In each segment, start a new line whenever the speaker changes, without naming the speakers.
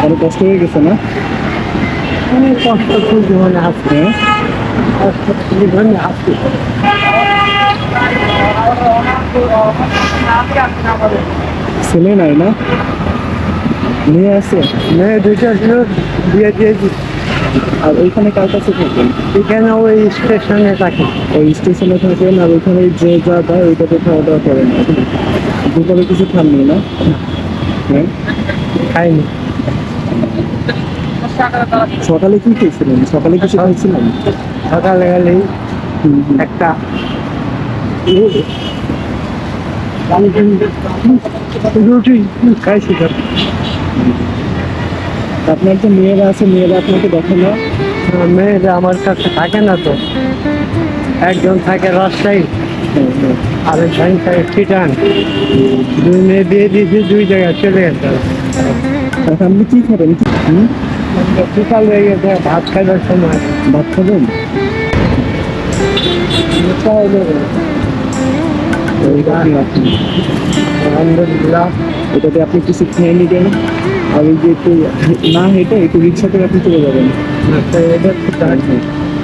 অনেক কষ্ট হয়ে গেছে না?
অনেক কষ্ট জীবনে আছে, কষ্ট জীবনে আছে।
ছেলে নাই না? মেয়ে আছে?
মেয়ে দুইটা ছিল, বিয়ে দিয়েছি।
আর ওইখানে কার কাছে থাকেন?
এখানে ওই স্টেশনে থাকি।
ওই স্টেশনে থাকেন আর ওইখানে যে যা দেয় ওইটাতে খাওয়া দাওয়া করেন? দুপুরে কিছু খাননি না? হ্যাঁ,
খাইনি।
সকালে কি খেয়েছিলেন? সকালে কিছু খাইছিলেন?
সকালে গেলেই একটা রুটি খাইছি।
আপনার তো মেয়েরা আছে, মেয়েরা আপনাকে দেখে না?
মেয়েরা আমার কাছে থাকে না তো, একজন থাকে রাজশাহী, আরেকজন থাকে চিটান। দুই মেয়ে বিয়ে দিয়েছি, দুই জায়গায় চলে গেছে।
আপনি কি খাবেন?
বিকাল হয়ে গেছে, ভাত খাইবার সময়।
ভাত খাবেন?
আলহামদুলিল্লাহ।
এটাতে আপনি কিছু খেয়ে নিবেন আর এই যে একটু না হেঁটে একটু রিক্সা করে আপনি চলে যাবেন।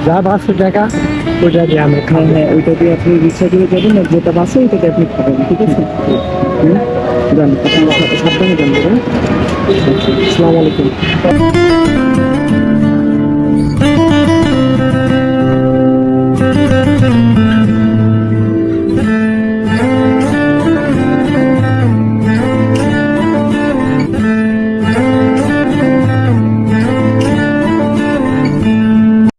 যা 500 টাকা ওইটা দিয়ে আমি
হ্যাঁ
খাবো।
হ্যাঁ, ওইটা দিয়ে আপনি রিক্সা করে যাবেন আর যেটা বাসে ওইটাতে আপনি খাবেন, ঠিক আছে? যান, আপনারা সাবধানে যান। আসসালামু আলাইকুম।